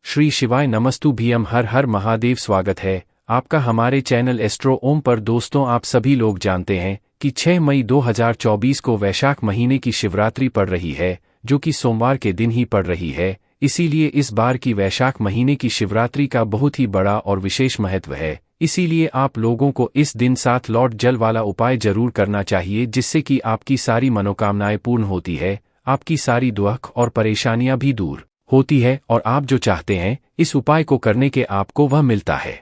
श्री शिवाय नमस्तु भीम हर हर महादेव। स्वागत है आपका हमारे चैनल एस्ट्रो ओम पर। दोस्तों, आप सभी लोग जानते हैं कि 6 मई 2024 को वैशाख महीने की शिवरात्रि पड़ रही है, जो कि सोमवार के दिन ही पड़ रही है। इसीलिए इस बार की वैशाख महीने की शिवरात्रि का बहुत ही बड़ा और विशेष महत्व है। इसीलिए आप लोगों को इस दिन 7 लॉट जल वाला उपाय जरूर करना चाहिए, जिससे कि आपकी सारी मनोकामनाएं पूर्ण होती है, आपकी सारी दुख और परेशानियां भी दूर होती है और आप जो चाहते हैं इस उपाय को करने के आपको वह मिलता है।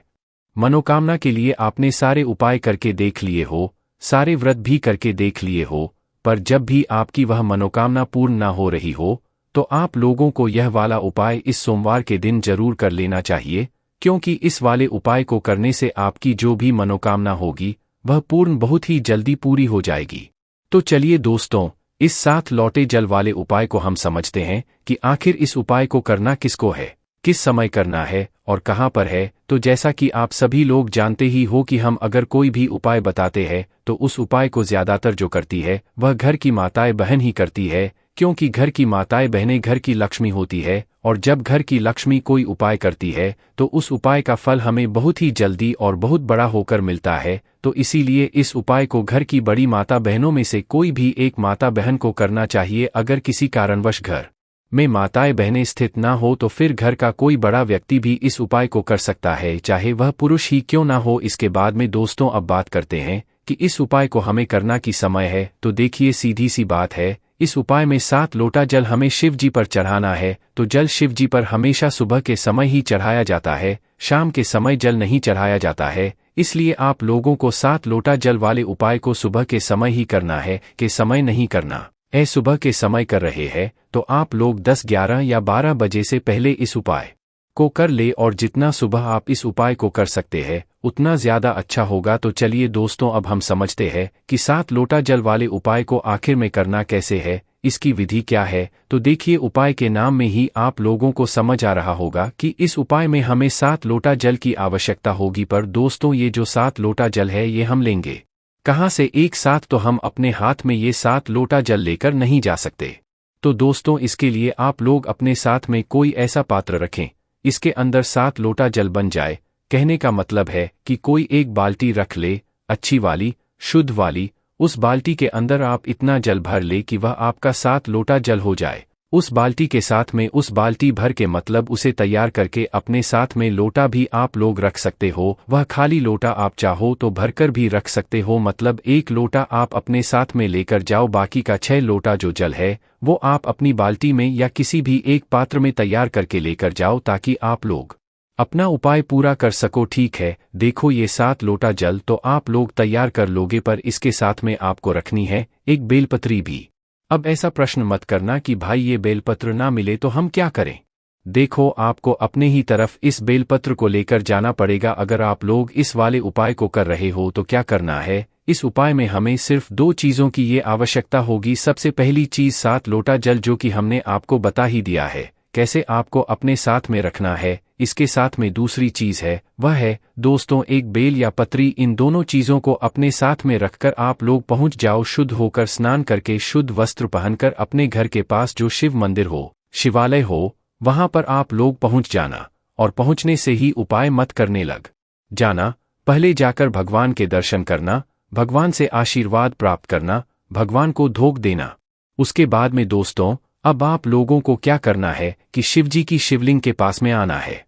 मनोकामना के लिए आपने सारे उपाय करके देख लिए हो, सारे व्रत भी करके देख लिए हो, पर जब भी आपकी वह मनोकामना पूर्ण ना हो रही हो, तो आप लोगों को यह वाला उपाय इस सोमवार के दिन जरूर कर लेना चाहिए, क्योंकि इस वाले उपाय को करने से आपकी जो भी मनोकामना होगी वह पूर्ण बहुत ही जल्दी पूरी हो जाएगी। तो चलिए दोस्तों, इस 7 लौटे जल वाले उपाय को हम समझते हैं कि आखिर इस उपाय को करना किसको है, किस समय करना है और कहाँ पर है। तो जैसा कि आप सभी लोग जानते ही हो कि हम अगर कोई भी उपाय बताते हैं तो उस उपाय को ज्यादातर जो करती है वह घर की माताएं बहन ही करती है, क्योंकि घर की माताएं बहनें घर की लक्ष्मी होती है और जब घर की लक्ष्मी कोई उपाय करती है तो उस उपाय का फल हमें बहुत ही जल्दी और बहुत बड़ा होकर मिलता है। तो इसीलिए इस उपाय को घर की बड़ी माता बहनों में से कोई भी एक माता बहन को करना चाहिए। अगर किसी कारणवश घर में माताएं बहनें स्थित ना हो तो फिर घर का कोई बड़ा व्यक्ति भी इस उपाय को कर सकता है, चाहे वह पुरुष ही क्यों ना हो। इसके बाद में दोस्तों अब बात करते हैं कि इस उपाय को हमें करना की समय है। तो देखिए, सीधी सी बात है, इस उपाय में 7 लोटा जल हमें शिव जी पर चढ़ाना है। तो जल शिव जी पर हमेशा सुबह के समय ही चढ़ाया जाता है, शाम के समय जल नहीं चढ़ाया जाता है। इसलिए आप लोगों को 7 लोटा जल वाले उपाय को सुबह के समय ही करना है, के समय नहीं करना। सुबह के समय कर रहे हैं तो आप लोग 10, 11 या 12 बजे से पहले इस उपाय को कर ले, और जितना सुबह आप इस उपाय को कर सकते हैं उतना ज्यादा अच्छा होगा। तो चलिए दोस्तों, अब हम समझते हैं कि 7 लोटा जल वाले उपाय को आखिर में करना कैसे है, इसकी विधि क्या है। तो देखिए, उपाय के नाम में ही आप लोगों को समझ आ रहा होगा कि इस उपाय में हमें 7 लोटा जल की आवश्यकता होगी। पर दोस्तों, ये जो 7 लोटा जल है ये हम लेंगे कहाँ से एक साथ? तो हम अपने हाथ में ये 7 लोटा जल लेकर नहीं जा सकते। तो दोस्तों, इसके लिए आप लोग अपने साथ में कोई ऐसा पात्र रखें इसके अंदर 7 लोटा जल बन जाए। कहने का मतलब है कि कोई एक बाल्टी रख ले, अच्छी वाली, शुद्ध वाली। उस बाल्टी के अंदर आप इतना जल भर ले कि वह आपका 7 लोटा जल हो जाए। उस बाल्टी के साथ में उस बाल्टी भर के मतलब उसे तैयार करके अपने साथ में लोटा भी आप लोग रख सकते हो। वह खाली लोटा आप चाहो तो भरकर भी रख सकते हो, मतलब 1 लोटा आप अपने साथ में लेकर जाओ। बाकी का 6 लोटा जो जल है वो आप अपनी बाल्टी में या किसी भी एक पात्र में तैयार करके लेकर जाओ, ताकि आप लोग अपना उपाय पूरा कर सको। ठीक है, देखो ये 7 लोटा जल तो आप लोग तैयार कर लोगे, पर इसके साथ में आपको रखनी है एक बेलपत्री भी। अब ऐसा प्रश्न मत करना कि भाई ये बेलपत्र ना मिले तो हम क्या करें। देखो, आपको अपने ही तरफ इस बेलपत्र को लेकर जाना पड़ेगा। अगर आप लोग इस वाले उपाय को कर रहे हो तो क्या करना है, इस उपाय में हमें सिर्फ 2 चीज़ों की ये आवश्यकता होगी। सबसे पहली चीज़ 7 लोटा जल, जो कि हमने आपको बता ही दिया है कैसे आपको अपने साथ में रखना है। इसके साथ में दूसरी चीज़ है, वह है दोस्तों एक बेल या पत्री। इन दोनों चीज़ों को अपने साथ में रखकर आप लोग पहुंच जाओ, शुद्ध होकर स्नान करके शुद्ध वस्त्र पहनकर अपने घर के पास जो शिव मंदिर हो, शिवालय हो, वहां पर आप लोग पहुंच जाना। और पहुंचने से ही उपाय मत करने लग जाना, पहले जाकर भगवान के दर्शन करना, भगवान से आशीर्वाद प्राप्त करना, भगवान को धोख देना। उसके बाद में दोस्तों, अब आप लोगों को क्या करना है कि शिवजी की शिवलिंग के पास में आना है।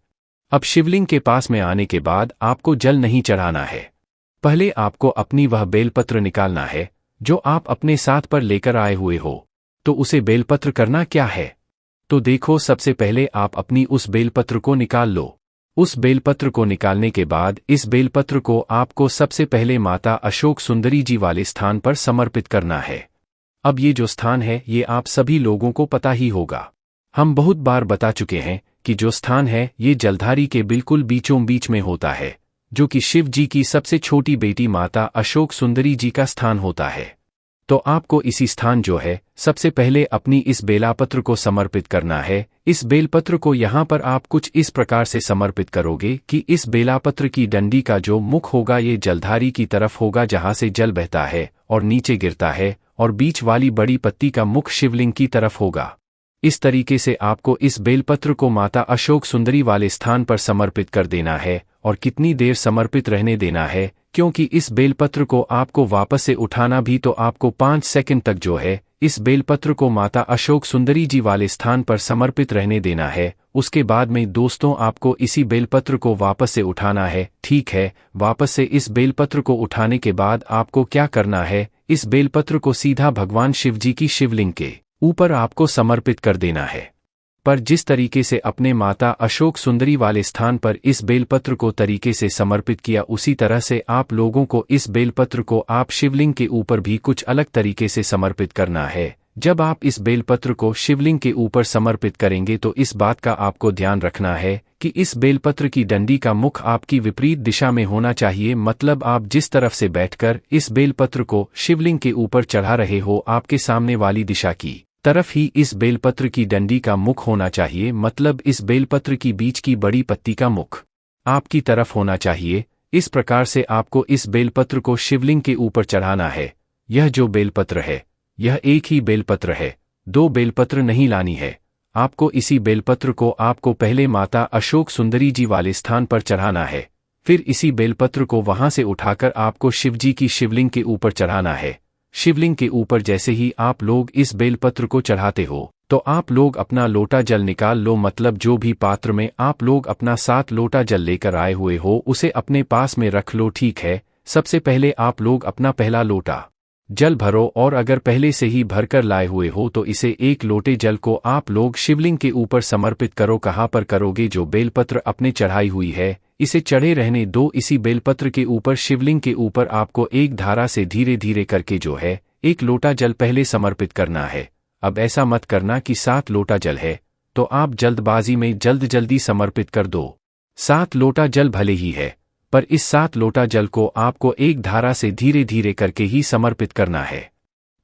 अब शिवलिंग के पास में आने के बाद आपको जल नहीं चढ़ाना है, पहले आपको अपनी वह बेलपत्र निकालना है जो आप अपने साथ पर लेकर आए हुए हो। तो उसे बेलपत्र करना क्या है, तो देखो, सबसे पहले आप अपनी उस बेलपत्र को निकाल लो। उस बेलपत्र को निकालने के बाद इस बेलपत्र को आपको सबसे पहले माता अशोक सुंदरी जी वाले स्थान पर समर्पित करना है। अब ये जो स्थान है ये आप सभी लोगों को पता ही होगा, हम बहुत बार बता चुके हैं कि जो स्थान है ये जलधारी के बिल्कुल बीचों बीच में होता है, जो कि शिव जी की सबसे छोटी बेटी माता अशोक सुंदरी जी का स्थान होता है। तो आपको इसी स्थान जो है सबसे पहले अपनी इस बेलापत्र को समर्पित करना है। इस बेलपत्र को यहाँ पर आप कुछ इस प्रकार से समर्पित करोगे कि इस बेलापत्र की डंडी का जो मुख होगा ये जलधारी की तरफ होगा, जहाँ से जल बहता है और नीचे गिरता है, और बीच वाली बड़ी पत्ती का मुख शिवलिंग की तरफ होगा। इस तरीके से आपको इस बेलपत्र को माता अशोक सुंदरी वाले स्थान पर समर्पित कर देना है। और कितनी देर समर्पित रहने देना है, क्योंकि इस बेलपत्र को आपको वापस से उठाना भी तो आपको 5 सेकंड तक जो है इस बेलपत्र को माता अशोक सुंदरी जी वाले स्थान पर समर्पित रहने देना है। उसके बाद में दोस्तों आपको इसी बेलपत्र को वापस से उठाना है। ठीक है, वापस से इस बेलपत्र को उठाने के बाद आपको क्या करना है, इस बेलपत्र को सीधा भगवान शिव जी की शिवलिंग के ऊपर आपको समर्पित कर देना है। पर जिस तरीके से अपने माता अशोक सुंदरी वाले स्थान पर इस बेलपत्र को तरीके से समर्पित किया, उसी तरह से आप लोगों को इस बेलपत्र को आप शिवलिंग के ऊपर भी कुछ अलग तरीके से समर्पित करना है। जब आप इस बेलपत्र को शिवलिंग के ऊपर समर्पित करेंगे तो इस बात का आपको ध्यान रखना है कि इस बेलपत्र की डंडी का मुख आपकी विपरीत दिशा में होना चाहिए। मतलब आप जिस तरफ से बैठकर इस बेलपत्र को शिवलिंग के ऊपर चढ़ा रहे हो, आपके सामने वाली दिशा की तरफ ही इस बेलपत्र की डंडी का मुख होना चाहिए। मतलब इस बेलपत्र की बीच की बड़ी पत्ती का मुख आपकी तरफ होना चाहिए। इस प्रकार से आपको इस बेलपत्र को शिवलिंग के ऊपर चढ़ाना है। यह जो बेलपत्र है यह एक ही बेलपत्र है, 2 बेलपत्र नहीं लानी है। आपको इसी बेलपत्र को आपको पहले माता अशोक सुंदरी जी वाले स्थान पर चढ़ाना है, फिर इसी बेलपत्र को वहां से उठाकर आपको शिवजी की शिवलिंग के ऊपर चढ़ाना है। शिवलिंग के ऊपर जैसे ही आप लोग इस बेलपत्र को चढ़ाते हो तो आप लोग अपना लोटा जल निकाल लो। मतलब जो भी पात्र में आप लोग अपना 7 लोटा जल लेकर आए हुए हो उसे अपने पास में रख लो। ठीक है, सबसे पहले आप लोग अपना पहला लोटा जल भरो, और अगर पहले से ही भरकर लाए हुए हो तो इसे 1 लोटे जल को आप लोग शिवलिंग के ऊपर समर्पित करो। कहाँ पर करोगे, जो बेलपत्र अपने चढ़ाई हुई है इसे चढ़े रहने दो। इसी बेलपत्र के ऊपर शिवलिंग के ऊपर आपको एक धारा से धीरे धीरे करके जो है 1 लोटा जल पहले समर्पित करना है। अब ऐसा मत करना कि 7 लोटा जल है तो आप जल्दबाजी में जल्दी समर्पित कर दो। 7 लोटा जल भले ही है, पर इस 7 लोटा जल को आपको एक धारा से धीरे धीरे करके ही समर्पित करना है।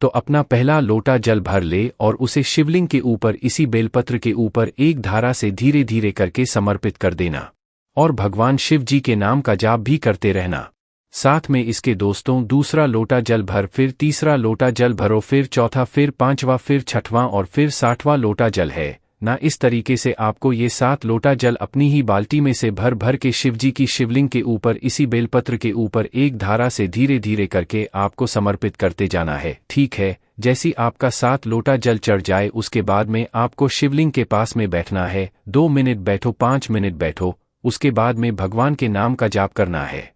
तो अपना पहला लोटा जल भर ले और उसे शिवलिंग के ऊपर इसी बेलपत्र के ऊपर एक धारा से धीरे धीरे करके समर्पित कर देना, और भगवान शिव जी के नाम का जाप भी करते रहना। साथ में इसके दोस्तों दूसरा लोटा जल भर, फिर तीसरा लोटा जल भरो, फिर चौथा, फिर 5वां, फिर 6वां और फिर 60वां लोटा जल है ना। इस तरीके से आपको ये 7 लोटा जल अपनी ही बाल्टी में से भर भर के शिवजी की शिवलिंग के ऊपर इसी बेलपत्र के ऊपर एक धारा से धीरे धीरे करके आपको समर्पित करते जाना है। ठीक है, जैसी आपका 7 लोटा जल चढ़ जाए उसके बाद में आपको शिवलिंग के पास में बैठना है। 2 मिनट बैठो, 5 मिनट बैठो, उसके बाद में भगवान के नाम का जाप करना है।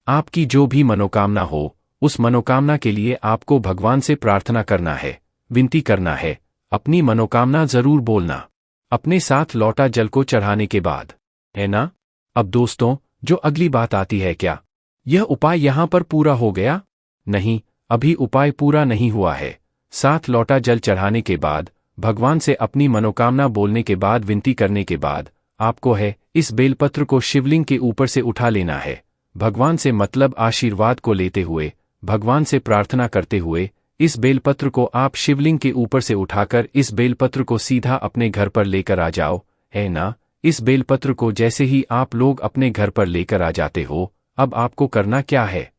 आपकी जो भी मनोकामना हो उस मनोकामना के लिए आपको भगवान से प्रार्थना करना है, विनती करना है। अपनी मनोकामना जरूर बोलना अपने 7 लोटा जल को चढ़ाने के बाद, है ना। अब दोस्तों जो अगली बात आती है, क्या यह उपाय यहां पर पूरा हो गया? नहीं, अभी उपाय पूरा नहीं हुआ है। 7 लोटा जल चढ़ाने के बाद, भगवान से अपनी मनोकामना बोलने के बाद, विनती करने के बाद आपको है इस बेलपत्र को शिवलिंग के ऊपर से उठा लेना है। भगवान से मतलब आशीर्वाद को लेते हुए, भगवान से प्रार्थना करते हुए इस बेलपत्र को आप शिवलिंग के ऊपर से उठाकर इस बेलपत्र को सीधा अपने घर पर लेकर आ जाओ, है ना। इस बेलपत्र को जैसे ही आप लोग अपने घर पर लेकर आ जाते हो, अब आपको करना क्या है,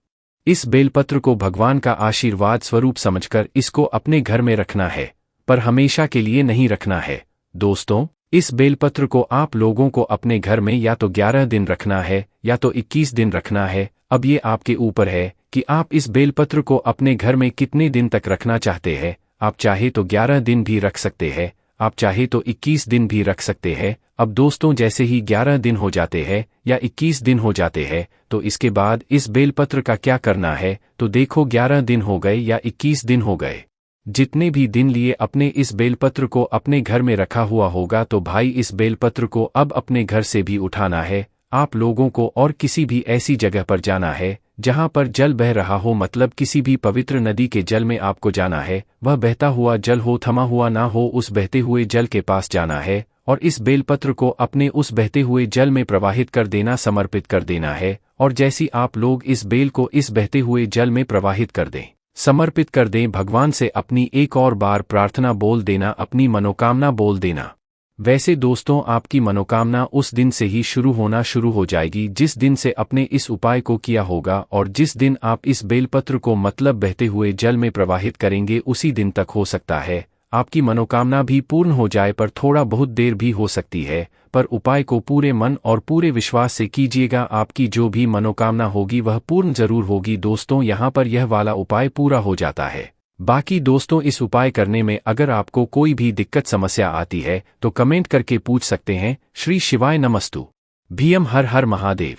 इस बेलपत्र को भगवान का आशीर्वाद स्वरूप समझकर इसको अपने घर में रखना है, पर हमेशा के लिए नहीं रखना है। दोस्तों इस बेलपत्र को आप लोगों को अपने घर में या तो 11 दिन रखना है या तो 21 दिन रखना है। अब ये आपके ऊपर है कि आप इस बेलपत्र को अपने घर में कितने दिन तक रखना चाहते हैं। आप चाहे तो 11 दिन भी रख सकते हैं, आप चाहे तो 21 दिन भी रख सकते हैं। अब दोस्तों जैसे ही 11 दिन हो जाते हैं या 21 दिन हो जाते हैं तो इसके बाद इस बेलपत्र का क्या करना है, तो देखो 11 दिन हो गए या 21 दिन हो गए, जितने भी दिन लिए अपने इस बेलपत्र को अपने घर में रखा हुआ होगा, तो भाई इस बेलपत्र को अब अपने घर से भी उठाना है। आप लोगों को और किसी भी ऐसी जगह पर जाना है जहां पर जल बह रहा हो, मतलब किसी भी पवित्र नदी के जल में आपको जाना है। वह बहता हुआ जल हो, थमा हुआ ना हो, उस बहते हुए जल के पास जाना है और इस बेलपत्र को अपने उस बहते हुए जल में प्रवाहित कर देना, समर्पित कर देना है। और जैसी आप लोग इस बेल को इस बहते हुए जल में प्रवाहित कर दें, समर्पित कर दें, भगवान से अपनी एक और बार प्रार्थना बोल देना, अपनी मनोकामना बोल देना। वैसे दोस्तों आपकी मनोकामना उस दिन से ही होना शुरू हो जाएगी जिस दिन से अपने इस उपाय को किया होगा, और जिस दिन आप इस बेलपत्र को मतलब बहते हुए जल में प्रवाहित करेंगे उसी दिन तक हो सकता है आपकी मनोकामना भी पूर्ण हो जाए, पर थोड़ा बहुत देर भी हो सकती है। पर उपाय को पूरे मन और पूरे विश्वास से कीजिएगा, आपकी जो भी मनोकामना होगी वह पूर्ण जरूर होगी। दोस्तों, यहाँ पर यह वाला उपाय पूरा हो जाता है। बाकी दोस्तों, इस उपाय करने में अगर आपको कोई भी दिक्कत समस्या आती है तो कमेंट करके पूछ सकते हैं। श्री शिवाय नमस्तु। भीम हर हर महादेव।